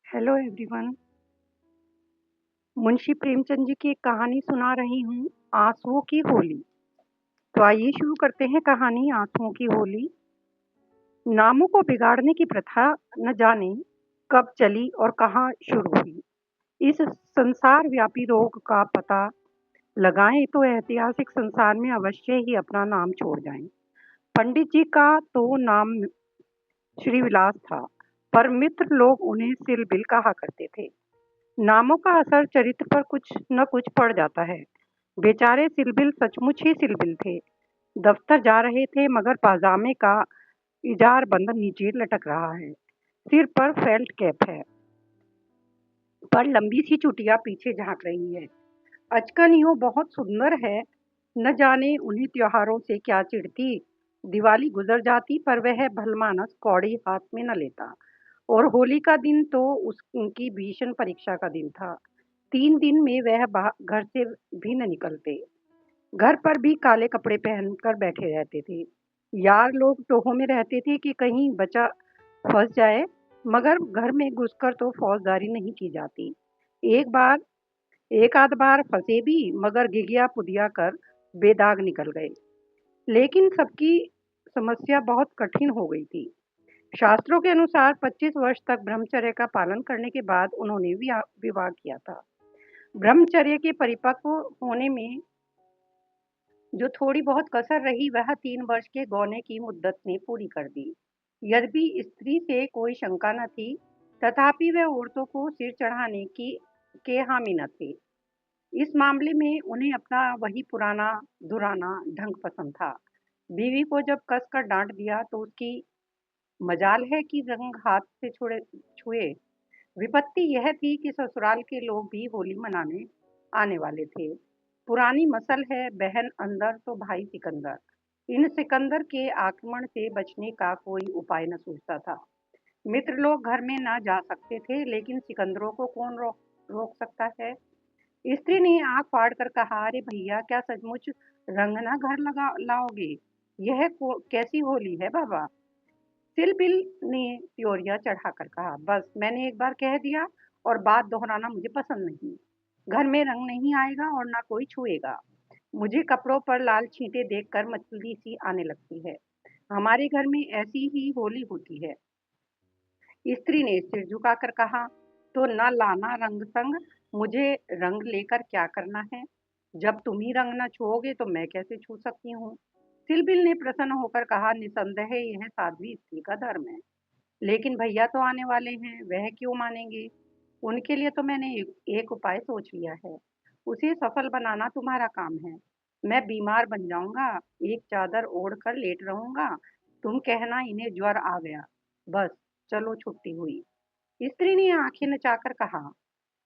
Hello everyone. Munshi Premchand ji की एक कहानी सुना रही हूँ, आंसुओं की होली। तो आइए शुरू करते हैं कहानी आंसुओं की होली। नामों को बिगाड़ने की प्रथा न जाने कब चली और कहाँ शुरू हुई। इस संसार व्यापी रोग का पता लगाएं तो ऐतिहासिक संसार में अवश्य ही अपना नाम छोड़ जाएं। पंडित जी का तो नाम श्री विलास था, पर मित्र लोग उन्हें सिलबिल कहा करते थे। नामों का असर चरित्र पर कुछ न कुछ पड़ जाता है। बेचारे सिलबिल सचमुच ही सिलबिल थे। दफ्तर जा रहे थे मगर पाजामे का इजार बंद नीचे लटक रहा है। सिर पर फेल्ट कैप है, पर लंबी सी चुटिया पीछे झांक रही है। अचकन यूं बहुत सुंदर है। न जाने उन्हें त्योहारों से क्या चिढ़ती। दिवाली गुजर जाती पर वह भलमानस कौड़ी हाथ में न लेता। और होली का दिन तो उनकी भीषण परीक्षा का दिन था। 3 दिन में वह घर से भी न निकलते। घर पर भी काले कपड़े पहनकर बैठे रहते थे। यार लोग टोहों में रहते थे कि कहीं बचा फंस जाए, मगर घर में घुसकर तो फौजदारी नहीं की जाती। एक बार एक आध बार फंसे भी, मगर गिगिया पुदिया कर बेदाग निकल गए। लेकिन सबकी समस्या बहुत कठिन हो गई थी। शास्त्रों के अनुसार 25 वर्ष तक ब्रह्मचर्य का पालन करने के बाद उन्होंने विवाह किया था। ब्रह्मचर्य के परिपक्व होने में जो थोड़ी बहुत कसर रही वह 3 वर्ष के गौने की मुद्दत ने पूरी कर दी। यद्यपि स्त्री से कोई शंका न थी, तथापि वह औरतों को सिर चढ़ाने की के हामी न थे। इस मामले में उन्हें अपना वही पुराना दुराना ढंग पसंद था। बीवी को जब कसकर डांट दिया तो उसकी मजाल है कि रंग हाथ से छुए। विपत्ति यह थी कि ससुराल के लोग भी होली मनाने आने वाले थे। पुरानी मसल है, बहन अंदर तो भाई सिकंदर। इन सिकंदर के आक्रमण से बचने का कोई उपाय न सूझता था। मित्र लोग घर में ना जा सकते थे, लेकिन सिकंदरों को कौन रोक सकता है। स्त्री ने आंख फाड़ कर कहा, अरे भैया, क्या सचमुच रंग ना घर लगा लाओगे? यह कैसी होली है बाबा? सिलबिल ने त्योरिया चढ़ाकर कहा, बस मैंने एक बार कह दिया और बात दोहराना मुझे पसंद नहीं। घर में रंग नहीं आएगा और ना कोई छुएगा। मुझे कपड़ों पर लाल छींटे देखकर मचली सी आने लगती है। हमारे घर में ऐसी ही होली होती है। स्त्री ने सिर झुकाकर कहा, तो न लाना रंग संग। मुझे रंग लेकर क्या करना है? जब तुम ही रंग न छुओगे तो मैं कैसे छू सकती हूँ? सिलबिल ने प्रसन्न होकर कहा, निसंदेह यह साध्वी स्त्री का धर्म है। लेकिन भैया तो आने वाले हैं, वह क्यों मानेंगे? उनके लिए तो मैंने एक उपाय सोच लिया है। उसे सफल बनाना तुम्हारा काम है। मैं बीमार बन जाऊंगा, एक चादर ओढ़ कर लेट रहूंगा। तुम कहना इन्हें ज्वर आ गया। बस, चलो छुट्टी हुई। स्त्री ने आंखें नचाकर कहा,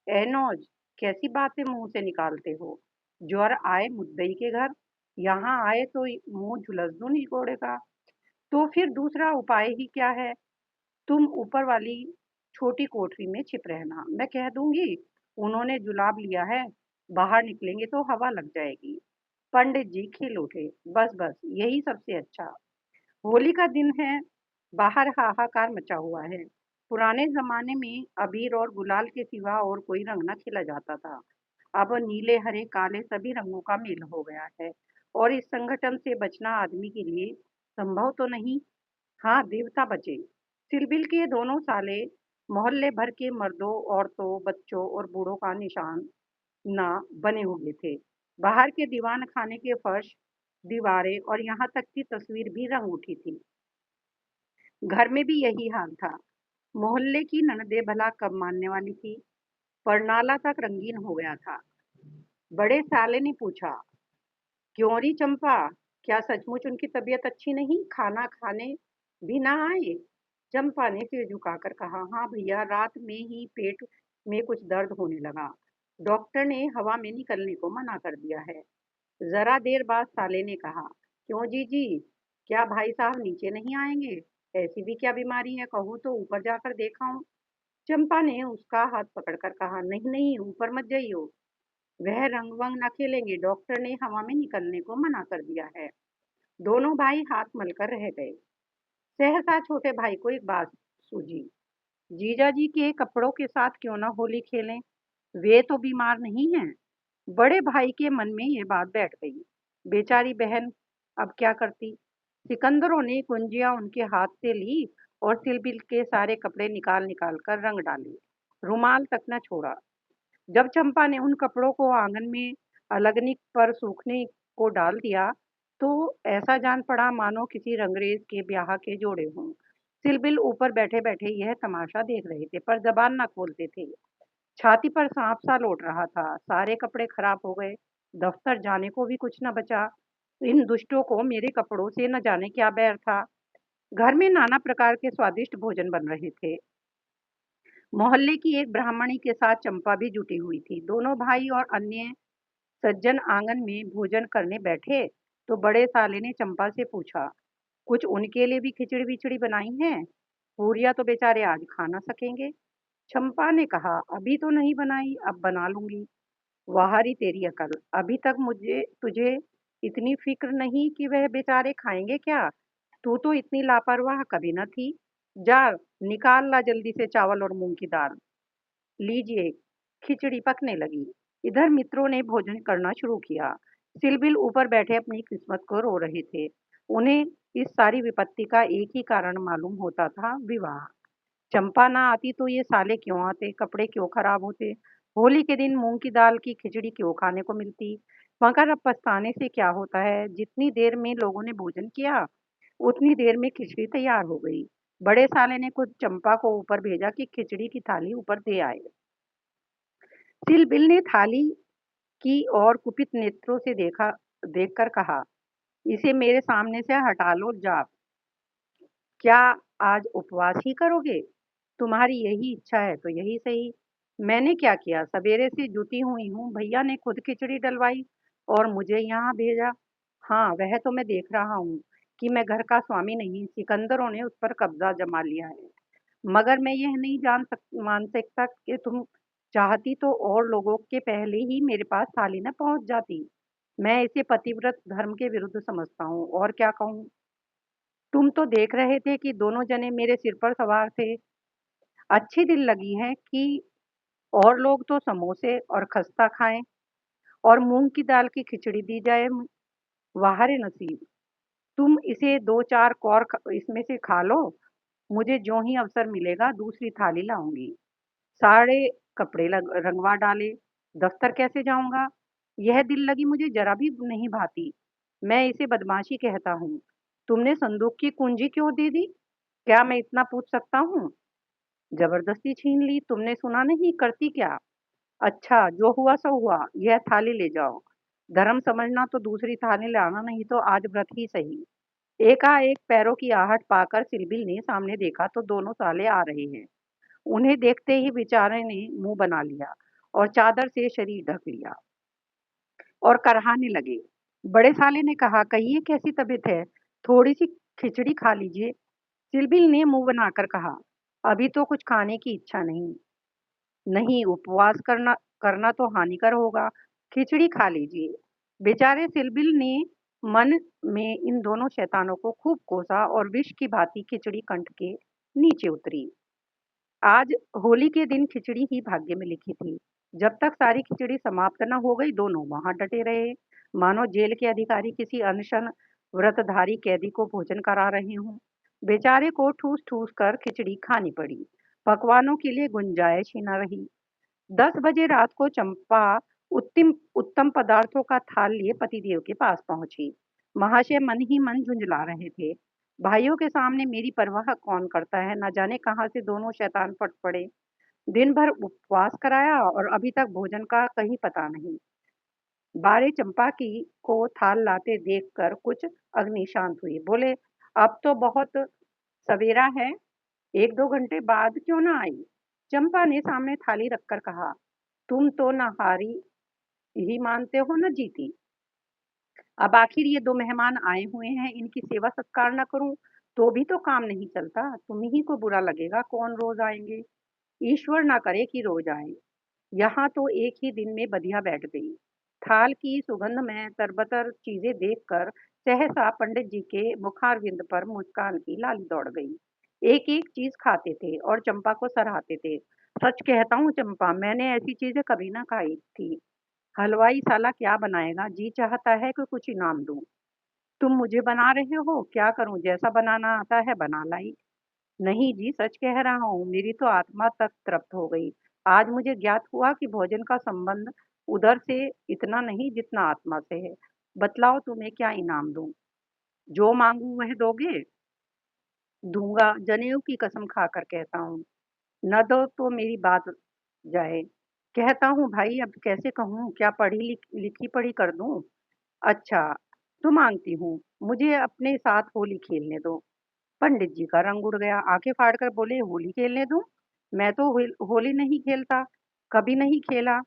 एनोज, कैसी बातें मुंह से निकालते हो? ज्वर आए मुद्दई के घर, यहाँ आए तो मुंह झुलस दूं निगोड़े का। तो फिर दूसरा उपाय ही क्या है? तुम ऊपर वाली छोटी कोठरी में छिप रहना, मैं कह दूंगी उन्होंने जुलाब लिया है। बाहर निकलेंगे तो हवा लग जाएगी। पंडित जी खिल उठे, बस बस, यही सबसे अच्छा। होली का दिन है, बाहर हाहाकार मचा हुआ है। पुराने जमाने में अबीर और गुलाल के सिवा और कोई रंग न खेला जाता था। अब नीले हरे काले सभी रंगों का मेल हो गया है, और इस संगठन से बचना आदमी के लिए संभव तो नहीं। हाँ, देवता बचे। सिलबिल के दोनों साले मोहल्ले भर के मर्दों, औरतों, बच्चों और बूढ़ों का निशान ना बने हुए थे। बाहर के दीवान खाने के फर्श, दीवारें और यहाँ तक की तस्वीर भी रंग उठी थी। घर में भी यही हाल था। मोहल्ले की ननदे भला कब मानने वाली थी, पर नाला तक रंगीन हो गया था। बड़े साले ने पूछा, क्यों री चंपा, क्या सचमुच उनकी तबीयत अच्छी नहीं? खाना खाने भी ना आए? चंपा ने सिर झुकाकर कहा, हाँ भैया, रात में ही पेट में कुछ दर्द होने लगा। डॉक्टर ने हवा में निकलने को मना कर दिया है। जरा देर बाद साले ने कहा, क्यों जीजी, क्या भाई साहब नीचे नहीं आएंगे? ऐसी भी क्या बीमारी है, कहूँ तो ऊपर जाकर देखाऊं? चंपा ने उसका हाथ पकड़कर कहा, नहीं नहीं, ऊपर मत जाइयो। वह रंग वंग न खेलेंगे, डॉक्टर ने हवा में निकलने को मना कर दिया है। दोनों भाई हाथ मलकर रह गए। सहसा छोटे भाई को एक बात सूझी। जीजा जी के कपड़ों के साथ क्यों ना होली खेलें? वे तो बीमार नहीं हैं। बड़े भाई के मन में ये बात बैठ गई। बेचारी बहन अब क्या करती? सिकंदरों ने कुंजियां उनके हाथ से ली और सिलबिल के सारे कपड़े निकाल निकाल कर रंग डाले। रुमाल तक न छोड़ा। जब चंपा ने उन कपड़ों को आंगन में अलगनी पर सूखने को डाल दिया, तो ऐसा जान पड़ा मानो किसी रंगरेज के ब्याह के जोड़े हों। सिलबिल ऊपर बैठे बैठे यह तमाशा देख रहे थे, पर जबान न खोलते थे। छाती पर सांप सा लौट रहा था। सारे कपड़े खराब हो गए। दफ्तर जाने को भी कुछ न बचा। इन दुष्टों को मेरे कपड़ों से न जाने क्या बैर था। घर में नाना प्रकार के स्वादिष्ट भोजन बन रहे थे। मोहल्ले की एक ब्राह्मणी के साथ चंपा भी जुटी हुई थी। दोनों भाई और अन्य सज्जन आंगन में भोजन करने बैठे तो बड़े साले ने चंपा से पूछा, कुछ उनके लिए भी खिचड़ी विचड़ी बनाई है? पूरिया तो बेचारे आज खा ना सकेंगे। चंपा ने कहा, अभी तो नहीं बनाई, अब बना लूंगी। वाहरी तेरी अकल, अभी तक मुझे तुझे इतनी फिक्र नहीं कि वह बेचारे खाएंगे क्या? तू तो इतनी लापरवाह कभी न थी। जा, निकाल ला जल्दी से चावल और मूंग की दाल। लीजिए। खिचड़ी पकने लगी। इधर मित्रों ने भोजन करना शुरू किया। सिलबिल ऊपर बैठे अपनी किस्मत को रो रहे थे। उन्हें इस सारी विपत्ति का एक ही कारण मालूम होता था, विवाह। चंपा ना आती तो ये साले क्यों आते, कपड़े क्यों खराब होते, होली के दिन मूंग की दाल की खिचड़ी क्यों खाने को मिलती। मगर अब पछताने से क्या होता है। जितनी देर में लोगों ने भोजन किया, उतनी देर में खिचड़ी तैयार हो गई। बड़े साले ने खुद चंपा को ऊपर भेजा कि खिचड़ी की थाली ऊपर दे आए। सिलबिल ने थाली की और कुपित नेत्रों से देखकर कहा, इसे मेरे सामने से हटा लो जाप। क्या आज उपवास ही करोगे? तुम्हारी यही इच्छा है तो यही सही। मैंने क्या किया, सवेरे से जुटी हुई हूँ। भैया ने खुद खिचड़ी डलवाई और मुझे यहाँ भेजा। हाँ, वह तो मैं देख रहा हूँ कि मैं घर का स्वामी नहीं, सिकंदरों ने उस पर कब्जा जमा लिया है। मगर मैं यह नहीं मान सकता कि तुम चाहती तो और लोगों के पहले ही मेरे पास थाली न पहुंच जाती। मैं इसे पतिव्रत धर्म के विरुद्ध समझता हूँ, और क्या कहूँ। तुम तो देख रहे थे कि दोनों जने मेरे सिर पर सवार थे। अच्छी दिल लगी है कि और लोग तो समोसे और खस्ता खाएं और मूंग की दाल की खिचड़ी दी जाए। वाह रे नसीब। तुम इसे दो चार कौर इसमें से खा लो। मुझे ज्यों ही अवसर मिलेगा दूसरी थाली लाऊंगी। सारे कपड़े रंगवा डाले। दफ्तर कैसे जाऊंगा? यह दिल लगी मुझे जरा भी नहीं भाती। मैं इसे बदमाशी कहता हूँ। तुमने संदूक की कुंजी क्यों दे दी? क्या मैं इतना पूछ सकता हूँ? जबरदस्ती छीन ली, तुमने सुना नहीं, करती क्या? अच्छा, जो हुआ सो हुआ। यह थाली ले जाओ। धर्म समझना तो दूसरी थाली लाना, नहीं तो आज व्रत ही सही। एकाएक पैरों की आहट पाकर सिलबिल ने सामने देखा तो दोनों साले आ रहे हैं। उन्हें देखते ही बेचारे ने मुंह बना लिया और चादर से शरीर ढक लिया और करहाने लगे। बड़े साले ने कहा, कहिए कैसी तबीयत है? थोड़ी सी खिचड़ी खा लीजिए। सिलबिल ने मुंह बनाकर कहा, अभी तो कुछ खाने की इच्छा नहीं। नहीं, उपवास करना करना तो हानिकर होगा। खिचड़ी खा लीजिए। बेचारे सिलबिल ने मन में इन दोनों शैतानों को खूब कोसा और विष की भांति खिचड़ी कंठ के नीचे उतरी। आज होली के दिन खिचड़ी ही भाग्य में लिखी थी। जब तक सारी खिचड़ी समाप्त न हो गई, दोनों वहां डटे रहे, मानो जेल के अधिकारी किसी अनशन व्रतधारी कैदी को भोजन करा रहे हों। बेचारे को ठूस ठूस कर खिचड़ी खानी पड़ी। पकवानों के लिए गुंजाइश ही न रही। 10 बजे रात को चंपा उत्तम उत्तम पदार्थों का थाल लिए पतिदेव के पास पहुंची। महाशय मन ही मन झुंझला रहे थे। भाइयों के सामने मेरी परवाह कौन करता है, न जाने कहाँ से दोनों शैतान फट पड़े। दिन भर उपवास कराया और अभी तक भोजन का कहीं पता नहीं। बारे चंपा की को थाल लाते देखकर कुछ अग्नि शांत हुई। बोले, अब तो बहुत सवेरा है, 1-2 घंटे बाद क्यों ना आई? चंपा ने सामने थाली रखकर कहा, तुम तो न हारी ही मानते हो न जीती। अब आखिर ये दो मेहमान आए हुए हैं, इनकी सेवा सत्कार न करूं तो भी तो काम नहीं चलता। तुम ही को बुरा लगेगा, कौन रोज आएंगे। ईश्वर ना करे कि रोज आए। यहाँ तो एक ही दिन में बधिया बैठ गई। थाल की सुगंध में तरबतर चीजें देखकर सहसा पंडित जी के मुखारविंद पर मुस्कान की लाली दौड़ गई। एक-एक चीज़ खाते थे और चंपा को सराहते थे। सच कहता हूँ चंपा, मैंने ऐसी चीज़ें कभी ना खाई थी। हलवाई साला क्या बनाएगा? जी चाहता है कि कुछ इनाम दूँ। तुम मुझे बना रहे हो? क्या करूँ? जैसा बनाना आता है बना लाई। नहीं जी, सच कह रहा हूँ, मेरी तो आत्मा तक तृप्त हो गई। आज मुझे ज्ञात हुआ कि भोजन का संबंध उदर से इतना नहीं जितना आत्मा से है। बतलाओ तुम्हें क्या इनाम दूँ? जो माँगूँ वह दोगे? दूँगा, जनेऊ की कसम खाकर कहता हूँ। न दो तो मेरी बात जाए। कहता हूँ भाई अब कैसे कहूँ? क्या लिखी पढ़ी कर दूँ? अच्छा, तो माँगती हूँ, मुझे अपने साथ होली खेलने दो। पंडित जी का रंग उड़ गया, आंखें फाड़कर बोले होली खेलने दूं? मैं तो होली नहीं खेलता, कभी नहीं खेला।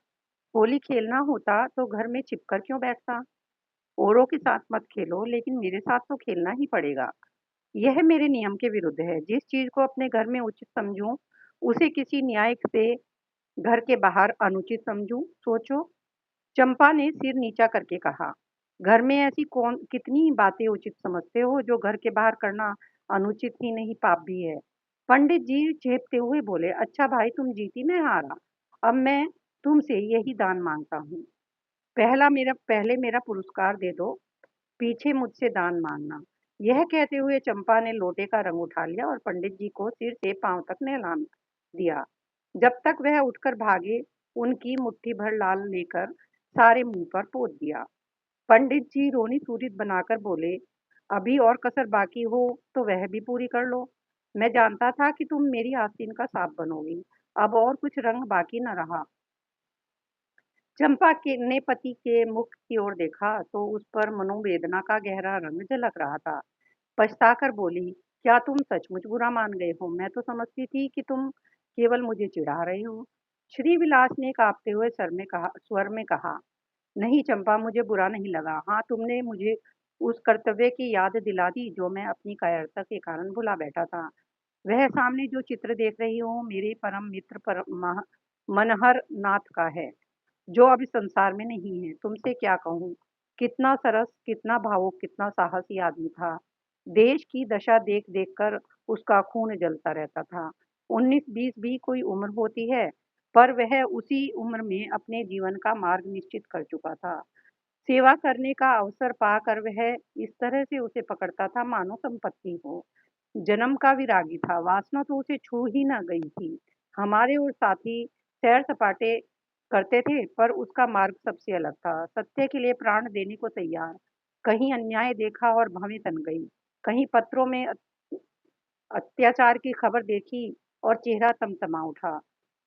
होली खेलना होता तो घर में छिपकर क्यों बैठता? औरों के साथ मत खेलो, लेकिन मेरे साथ तो खेलना ही पड़ेगा। यह मेरे नियम के विरुद्ध है। जिस चीज को अपने घर में उचित समझूं, उसे किसी न्याय से घर के बाहर अनुचित समझूं। सोचो। चंपा ने सिर नीचा करके कहा, घर में ऐसी कौन कितनी बातें उचित समझते हो जो घर के बाहर करना अनुचित ही नहीं पाप भी है। पंडित जी चेपते हुए बोले, अच्छा भाई तुम जीती मैं हारा। अब मैं तुमसे यही दान मांगता हूँ। पहले मेरा पुरस्कार दे दो, पीछे मुझसे दान मांगना। यह कहते हुए चंपा ने लोटे का रंग उठा लिया और पंडित जी को सिर से पांव तक नहला दिया। जब तक वह उठकर भागे, उनकी मुट्ठी भर लाल लेकर सारे मुंह पर पोत दिया। पंडित जी रोनी सूरित बनाकर बोले, अभी और कसर बाकी हो तो वह भी पूरी कर लो। मैं जानता था कि तुम मेरी आस्तीन का सांप बनोगी। अब और कुछ रंग बाकी न रहा। चंपा के ने पति के मुख की ओर देखा तो उस पर मनोवेदना का गहरा रंग झलक रहा था। पछताकर बोली, क्या तुम सचमुच बुरा मान गए हो? मैं तो समझती थी कि तुम केवल मुझे चिढ़ा रहे हो। श्री विलास ने कांपते हुए स्वर में कहा, नहीं चंपा, मुझे बुरा नहीं लगा। हाँ, तुमने मुझे उस कर्तव्य की याद दिला दी जो मैं अपनी कायरता के कारण भुला बैठा था। वह सामने जो चित्र देख रही हूँ मेरे परम मित्र मनहर नाथ का है, जो अब इस संसार में नहीं है। तुमसे क्या कहूँ, कितना सरस, कितना भावुक, कितना साहसी आदमी था। देश की दशा देख देख कर उसका खून जलता रहता था। 19-20 भी कोई उम्र होती है, पर वह उसी उम्र में अपने जीवन का मार्ग निश्चित कर चुका था। सेवा करने का अवसर पाकर वह इस तरह से उसे पकड़ता था मानो संपत्ति हो। जन्म का विरागी था, वासना तो उसे छू ही न गई थी। हमारे और साथी सैर सपाटे करते थे, पर उसका मार्ग सबसे अलग था। सत्य के लिए प्राण देने को तैयार। कहीं अन्याय देखा और भवें तन गई, कहीं पत्रों में अत्याचार की खबर देखी और चेहरा तमतमा उठा।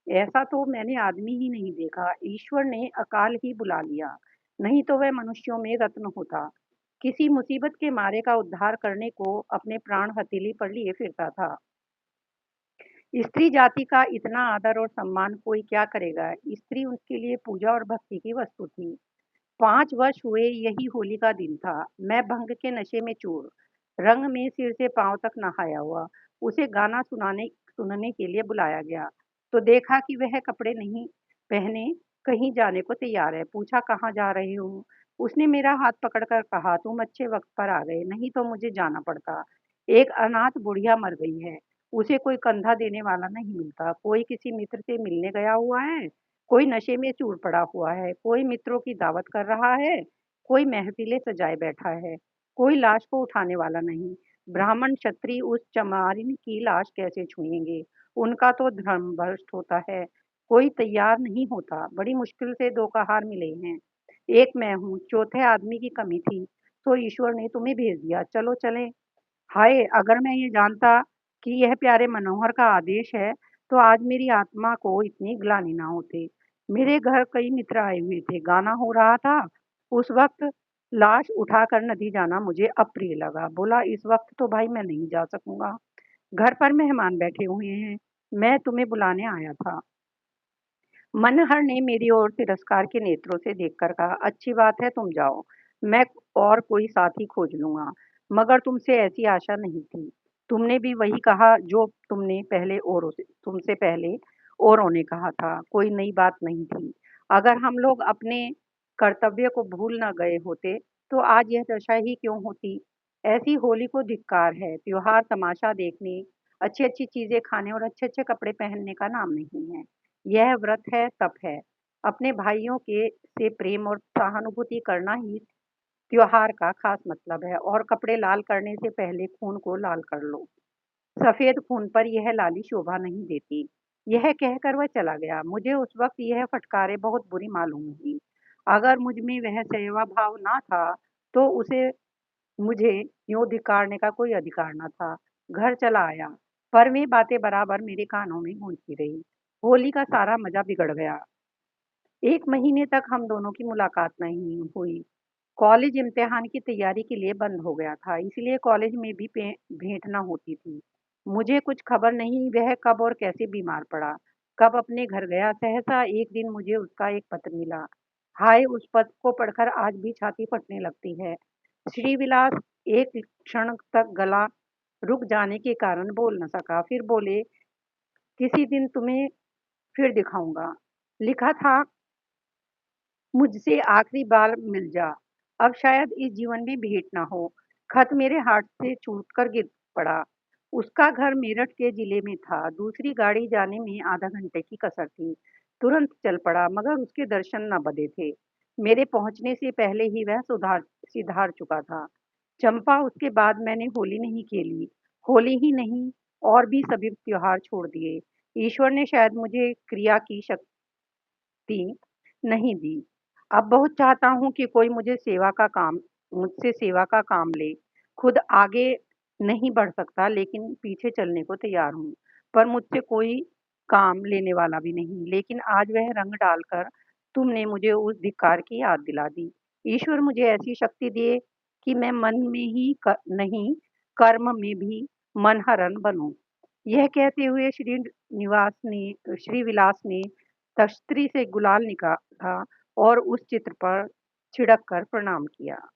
ऐसा तो मैंने आदमी ही नहीं देखा। ईश्वर ने अकाल ही बुला लिया, नहीं तो वह मनुष्यों में रत्न होता। किसी मुसीबत के मारे का उद्धार करने को अपने प्राण हथेली पर लिए फिरता था। स्त्री जाति का इतना आदर और सम्मान कोई क्या करेगा? स्त्री उसके लिए पूजा और भक्ति की वस्तु थी। 5 वर्ष हुए यही होली का दिन था। मैं भंग के नशे में चूर, रंग में सिर से पांव तक नहाया हुआ, उसे गाना सुनने के लिए बुलाया गया, तो देखा कि वह कपड़े नहीं पहने कहीं जाने को तैयार है। पूछा, कहाँ जा रहे हो? उसने मेरा हाथ पकड़कर कहा, तुम अच्छे वक्त पर आ गए, नहीं तो मुझे जाना पड़ता। एक अनाथ बुढ़िया मर गई है, उसे कोई कंधा देने वाला नहीं मिलता। कोई किसी मित्र से मिलने गया हुआ है, कोई नशे में चूर पड़ा हुआ है, कोई मित्रों की दावत कर रहा है, कोई महफिलें सजाए बैठा है, कोई लाश को उठाने वाला नहीं। ब्राह्मण क्षत्रिय उस चमारिन की लाश कैसे छुएंगे? उनका तो धर्म भ्रष्ट होता है। कोई तैयार नहीं होता। बड़ी मुश्किल से 2 कहार मिले हैं। एक मैं हूँ, चौथे आदमी की कमी थी, तो ईश्वर ने तुम्हें भेज दिया। चलो चलें। हाय! अगर मैं ये जानता कि यह प्यारे मनोहर का आदेश है, तो आज मेरी आत्मा को इतनी ग्लानि ना होती। मेरे घर कई मित्र आए हुए थे, गाना हो रहा था। उस वक़्त लाश उठाकर नदी जाना मुझे अप्रिय लगा। बोला, इस वक़्त तो भाई मैं नहीं जा सकूँगा। घर पर मेहमान बैठे हुए हैं। मैं तुम्हें बुलाने आया था। मनहर ने मेरी ओर तिरस्कार के नेत्रों से देखकर कहा, अच्छी बात है, तुम जाओ। मैं और कोई साथी खोज लूँगा। मगर तुमसे ऐसी आशा नहीं थी। तुमने भी वही कहा जो तुमसे पहले औरों ने कहा था। कोई नई बात नहीं थी। अगर हम लोग अपने कर्तव्य को भूल न गए होते, तो आज यह दशा ही क्यों होती? ऐसी होली को धिक्कार है। त्योहार तमाशा देखने अच्छी-अच्छी चीज़ें खाने और अच्छे-अच्छे कपड़े पहनने का नाम नहीं है। यह व्रत है, तप है। अपने भाइयों के से प्रेम और सहानुभूति करना ही त्योहार का खास मतलब है और कपड़े लाल करने से पहले खून को लाल कर लो। सफ़ेद खून पर यह लाली शोभा नहीं देती। यह कहकर वह चला गया। मुझे उस वक़्त यह फटकारें बहुत बुरी मालूम हुईं। अगर मुझ में वह सेवा भाव ना था, तो उसे मुझे यूँ धिक्कारने का कोई अधिकार न था। घर चला आया, पर वे बातें बराबर मेरे कानों में गूंजती रहीं। होली का सारा मज़ा बिगड़ गया। 1 महीने तक हम दोनों की मुलाकात नहीं हुई। कॉलेज इम्तिहान की तैयारी के लिए बंद हो गया था, इसलिए कॉलेज में भी भेंट न होती थी। मुझे कुछ खबर नहीं वह कब और कैसे बीमार पड़ा, कब अपने घर गया। सहसा एक दिन मुझे उसका एक पत्र मिला। हाय! उस पत्र को पढ़कर आज भी छाती फटने लगती है। श्रीविलास एक क्षण तक गला रुक जाने के कारण बोल न सका। फिर बोले, किसी दिन तुम्हें फिर दिखाऊंगा। लिखा था, मुझसे आखिरी बार मिल जा। अब शायद इस जीवन में भेंट ना हो। खत मेरे हाथ से छूटकर गिर पड़ा। उसका घर मेरठ के जिले में था। दूसरी गाड़ी जाने में आधा घंटे की कसर थी। तुरंत चल पड़ा, मगर उसके दर्शन न बधे थे। मेरे पहुंचने से पहले ही वह सिधार चुका था। चंपा, उसके बाद मैंने होली नहीं खेली। होली ही नहीं, और भी सभी त्योहार छोड़ दिए। ईश्वर ने शायद मुझे क्रिया की शक्ति नहीं दी। अब बहुत चाहता हूँ कि कोई मुझसे सेवा का काम ले। खुद आगे नहीं बढ़ सकता, लेकिन पीछे चलने को तैयार हूँ। पर मुझसे कोई काम लेने वाला भी नहीं। लेकिन आज वह रंग डालकर तुमने मुझे उस धिक्कार की याद दिला दी। ईश्वर मुझे ऐसी शक्ति दे कि मैं मन में ही नहीं, कर्म में भी मनहरन बनूं। यह कहते हुए श्रीविलास ने तख्तरी से गुलाल निकाला और उस चित्र पर छिड़क कर प्रणाम किया।